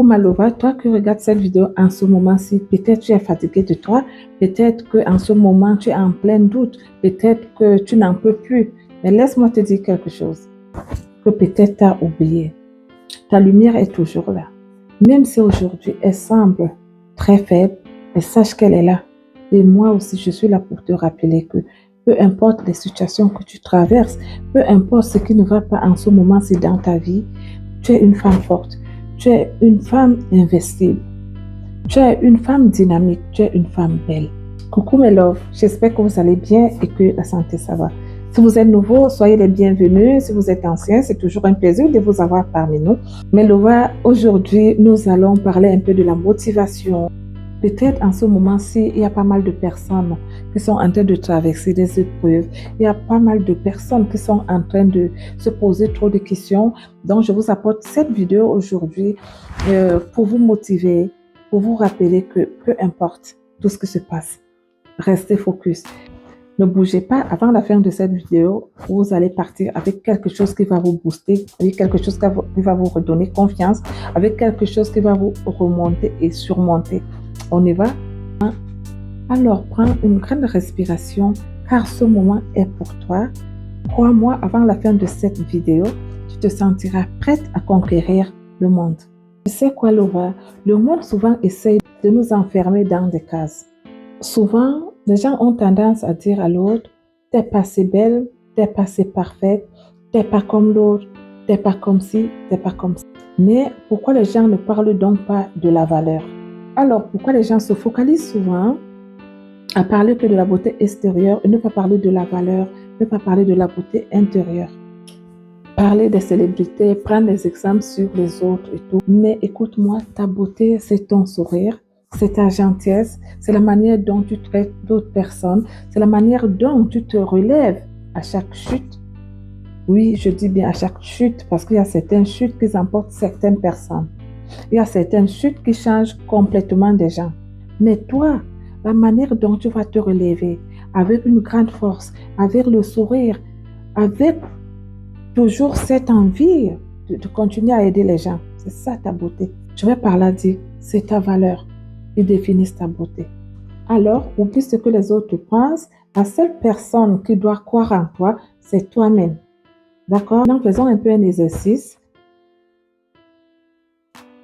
Malova, toi qui regardes cette vidéo en ce moment-ci, peut-être tu es fatigué de toi, peut-être qu'en ce moment tu es en plein doute, peut-être que tu n'en peux plus. Mais laisse-moi te dire quelque chose que peut-être tu as oublié. Ta lumière est toujours là. Même si aujourd'hui elle semble très faible, mais sache qu'elle est là. Et moi aussi, je suis là pour te rappeler que peu importe les situations que tu traverses, peu importe ce qui ne va pas en ce moment-ci dans ta vie, tu es une femme forte. Tu es une femme invincible. Tu es une femme dynamique. Tu es une femme belle. Coucou mes loves, j'espère que vous allez bien et que la santé ça va. Si vous êtes nouveau, soyez les bienvenus. Si vous êtes ancien, c'est toujours un plaisir de vous avoir parmi nous. Mais Lova, aujourd'hui, nous allons parler un peu de la motivation. Peut-être en ce moment-ci, il y a pas mal de personnes qui sont en train de traverser des épreuves. Il y a pas mal de personnes qui sont en train de se poser trop de questions. Donc, je vous apporte cette vidéo aujourd'hui pour vous motiver, pour vous rappeler que peu importe tout ce qui se passe, restez focus. Ne bougez pas. Avant la fin de cette vidéo, vous allez partir avec quelque chose qui va vous booster, avec quelque chose qui va vous redonner confiance, avec quelque chose qui va vous remonter et surmonter. On y va? Alors, prends une grande respiration car ce moment est pour toi. Crois-moi, avant la fin de cette vidéo, tu te sentiras prête à conquérir le monde. Tu sais quoi, Lova? Le monde souvent essaye de nous enfermer dans des cases. Souvent, les gens ont tendance à dire à l'autre, t'es pas assez belle, t'es pas assez parfaite, t'es pas comme l'autre, t'es pas comme ci, t'es pas comme ça. Mais pourquoi les gens ne parlent donc pas de la valeur? Alors, pourquoi les gens se focalisent souvent à parler que de la beauté extérieure et ne pas parler de la valeur, ne pas parler de la beauté intérieure? Parler des célébrités, prendre des exemples sur les autres et tout. Mais écoute-moi, ta beauté, c'est ton sourire, c'est ta gentillesse, c'est la manière dont tu traites d'autres personnes, c'est la manière dont tu te relèves à chaque chute. Oui, je dis bien à chaque chute parce qu'il y a certaines chutes qui emportent certaines personnes. Il y a certaines chutes qui changent complètement des gens. Mais toi, la manière dont tu vas te relever, avec une grande force, avec le sourire, avec toujours cette envie de continuer à aider les gens, c'est ça ta beauté. Je vais par là dire, c'est ta valeur qui définit ta beauté. Alors, oublie ce que les autres pensent. La seule personne qui doit croire en toi, c'est toi-même. D'accord? Donc, faisons un peu un exercice.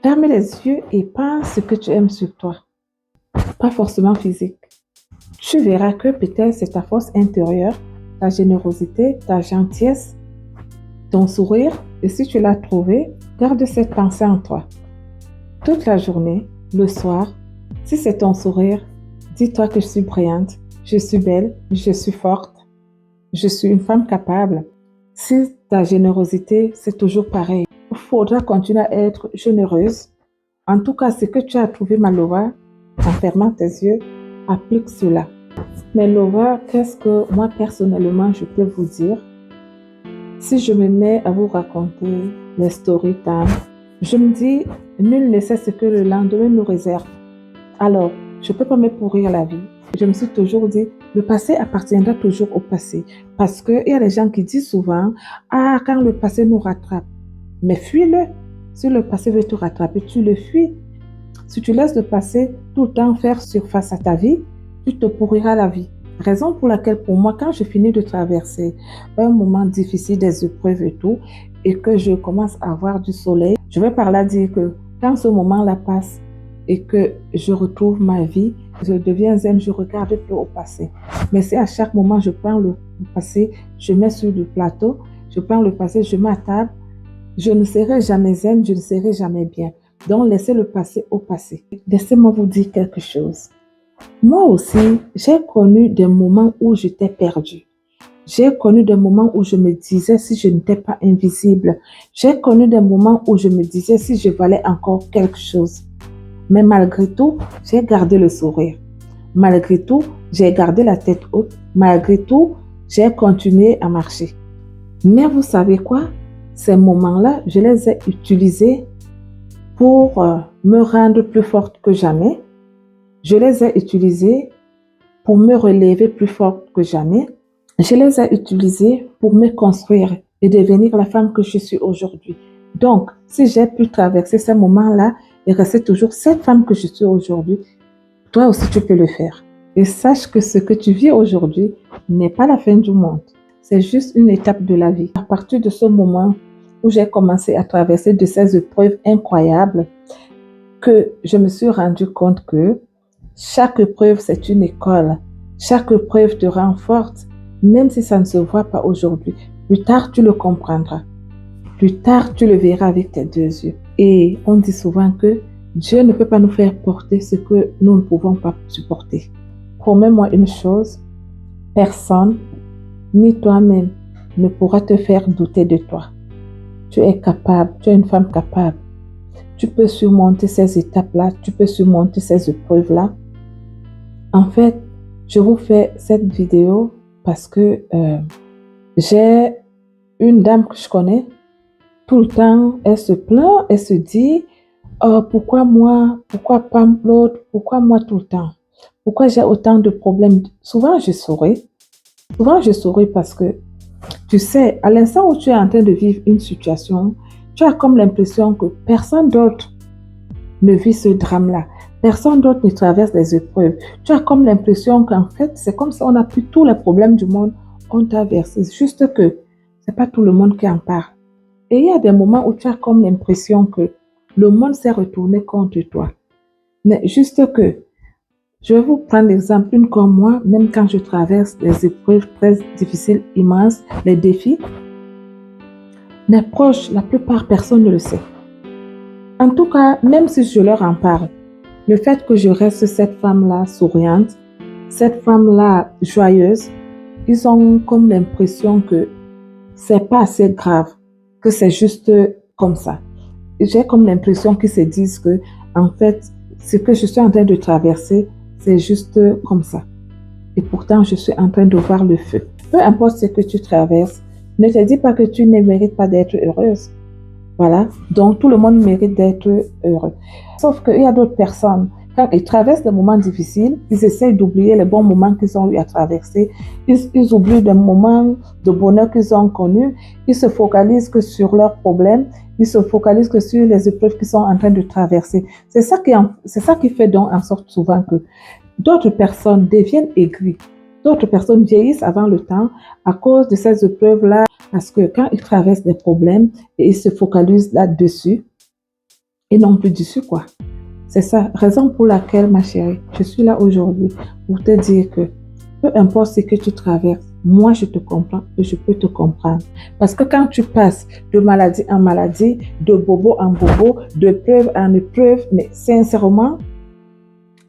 Ferme les yeux et pense ce que tu aimes sur toi. Pas forcément physique. Tu verras que peut-être c'est ta force intérieure, ta générosité, ta gentillesse, ton sourire. Et si tu l'as trouvé, garde cette pensée en toi. Toute la journée, le soir, si c'est ton sourire, dis-toi que je suis brillante, je suis belle, je suis forte, je suis une femme capable. Si ta générosité, c'est toujours pareil. Il faudra continuer à être généreuse. En tout cas, ce que tu as trouvé, ma Lova, en fermant tes yeux, applique cela. Mais Lova, qu'est-ce que moi, personnellement, je peux vous dire? Si je me mets à vous raconter les story time, je me dis, nul ne sait ce que le lendemain nous réserve. Alors, je ne peux pas me pourrir la vie. Je me suis toujours dit, le passé appartiendra toujours au passé. Parce qu'il y a des gens qui disent souvent, ah, quand le passé nous rattrape. Mais fuis-le. Si le passé veut te rattraper, tu le fuis. Si tu laisses le passé tout le temps faire surface à ta vie, tu te pourriras la vie. Raison pour laquelle, pour moi, quand je finis de traverser un moment difficile, des épreuves et tout, et que je commence à avoir du soleil, je vais par là dire que quand ce moment-là passe et que je retrouve ma vie, je deviens zen, je regarde plus au passé. Mais si à chaque moment, je prends le passé, je mets sur le plateau, je prends le passé, je mets à table, je ne serai jamais zen, je ne serai jamais bien. Donc, laissez le passé au passé. Laissez-moi vous dire quelque chose. Moi aussi, j'ai connu des moments où j'étais perdue. J'ai connu des moments où je me disais si je n'étais pas invisible. J'ai connu des moments où je me disais si je valais encore quelque chose. Mais malgré tout, j'ai gardé le sourire. Malgré tout, j'ai gardé la tête haute. Malgré tout, j'ai continué à marcher. Mais vous savez quoi? Ces moments-là, je les ai utilisés pour me rendre plus forte que jamais. Je les ai utilisés pour me relever plus forte que jamais. Je les ai utilisés pour me construire et devenir la femme que je suis aujourd'hui. Donc, si j'ai pu traverser ces moments-là et rester toujours cette femme que je suis aujourd'hui, toi aussi tu peux le faire. Et sache que ce que tu vis aujourd'hui n'est pas la fin du monde. C'est juste une étape de la vie. À partir de ce moment où j'ai commencé à traverser de ces épreuves incroyables, que je me suis rendu compte que chaque épreuve, c'est une école. Chaque épreuve te rend forte, même si ça ne se voit pas aujourd'hui. Plus tard, tu le comprendras. Plus tard, tu le verras avec tes deux yeux. Et on dit souvent que Dieu ne peut pas nous faire porter ce que nous ne pouvons pas supporter. Promets-moi une chose, personne, ni toi-même, ne pourra te faire douter de toi. Tu es capable, tu es une femme capable. Tu peux surmonter ces étapes-là, tu peux surmonter ces épreuves-là. En fait, je vous fais cette vidéo parce que j'ai une dame que je connais. Tout le temps, elle se plaint, elle se dit pourquoi moi, pourquoi pas l'autre, pourquoi moi tout le temps, pourquoi j'ai autant de problèmes. Souvent, je souris parce que tu sais, à l'instant où tu es en train de vivre une situation, tu as comme l'impression que personne d'autre ne vit ce drame-là. Personne d'autre ne traverse les épreuves. Tu as comme l'impression qu'en fait, c'est comme si on a pris tous les problèmes du monde, on t'a versé. Juste que c'est pas tout le monde qui en parle. Et il y a des moments où tu as comme l'impression que le monde s'est retourné contre toi. Mais juste que, je vais vous prendre l'exemple, une comme moi, même quand je traverse des épreuves très difficiles, immenses, les défis, mes proches, la plupart, personne ne le sait. En tout cas, même si je leur en parle, le fait que je reste cette femme-là souriante, cette femme-là joyeuse, ils ont comme l'impression que c'est pas assez grave, que c'est juste comme ça. J'ai comme l'impression qu'ils se disent que, en fait, ce que je suis en train de traverser, c'est juste comme ça. Et pourtant, je suis en train de voir le feu. Peu importe ce que tu traverses, ne te dis pas que tu ne mérites pas d'être heureuse. Voilà. Donc, tout le monde mérite d'être heureux. Sauf qu'il y a d'autres personnes, quand ils traversent des moments difficiles, ils essayent d'oublier les bons moments qu'ils ont eu à traverser. Ils oublient des moments de bonheur qu'ils ont connus. Ils se focalisent que sur leurs problèmes. Ils se focalisent que sur les épreuves qu'ils sont en train de traverser. C'est ça qui fait donc en sorte souvent que d'autres personnes deviennent aigries. D'autres personnes vieillissent avant le temps à cause de ces épreuves-là, parce que quand ils traversent des problèmes et ils se focalisent là-dessus, et non plus dessus, quoi. C'est ça, raison pour laquelle, ma chérie, je suis là aujourd'hui pour te dire que peu importe ce que tu traverses, moi je te comprends et je peux te comprendre. Parce que quand tu passes de maladie en maladie, de bobo en bobo, d'épreuve en épreuve, mais sincèrement,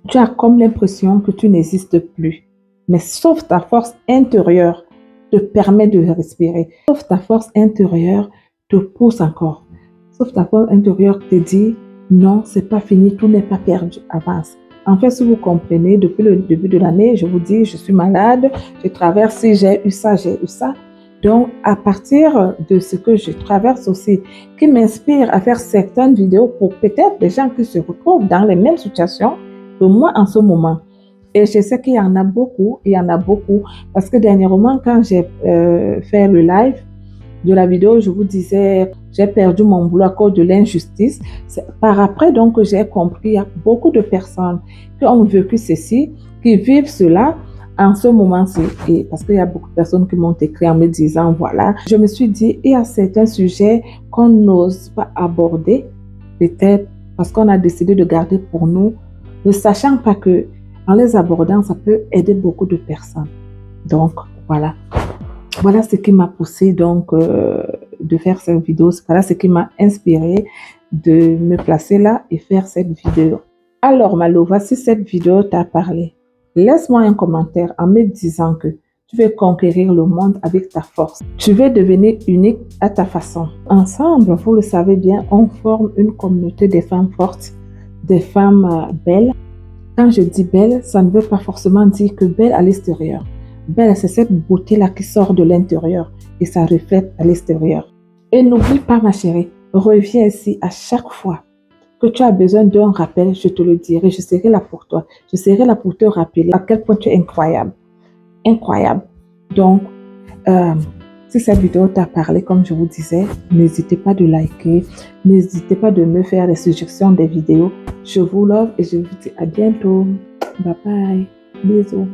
tu as comme l'impression que tu n'existes plus. Mais sauf ta force intérieure te permet de respirer. Sauf ta force intérieure te pousse encore. Sauf ta force intérieure te dit non, c'est pas fini, tout n'est pas perdu, avance. En fait, si vous comprenez, depuis le début de l'année, je vous dis, je suis malade, je traverse, j'ai eu ça, j'ai eu ça. Donc, à partir de ce que je traverse aussi, qui m'inspire à faire certaines vidéos pour peut-être des gens qui se retrouvent dans les mêmes situations que moi en ce moment. Et je sais qu'il y en a beaucoup, parce que dernièrement, quand j'ai fait le live de la vidéo, je vous disais, j'ai perdu mon boulot à cause de l'injustice. Par après, donc, j'ai compris, il y a beaucoup de personnes qui ont vécu ceci, qui vivent cela en ce moment-ci. Et parce qu'il y a beaucoup de personnes qui m'ont écrit en me disant, voilà, je me suis dit, il y a certains sujets qu'on n'ose pas aborder, peut-être parce qu'on a décidé de garder pour nous, ne sachant pas que en les abordant, ça peut aider beaucoup de personnes. Donc, voilà. Voilà ce qui m'a poussé donc de faire cette vidéo. Voilà ce qui m'a inspiré de me placer là et faire cette vidéo. Alors, Malo, voici cette vidéo t'a parlé. Laisse-moi un commentaire en me disant que tu veux conquérir le monde avec ta force. Tu veux devenir unique à ta façon. Ensemble, vous le savez bien, on forme une communauté de femmes fortes, des femmes belles. Quand je dis belle, ça ne veut pas forcément dire que belle à l'extérieur. Belle, c'est cette beauté-là qui sort de l'intérieur et ça reflète à l'extérieur. Et n'oublie pas, ma chérie, reviens ici à chaque fois que tu as besoin d'un rappel, je te le dirai, je serai là pour toi. Je serai là pour te rappeler à quel point tu es incroyable. Incroyable. Donc, Si cette vidéo t'a parlé, comme je vous disais, n'hésitez pas de liker, n'hésitez pas de me faire des suggestions des vidéos. Je vous love et je vous dis à bientôt. Bye bye. Bisous.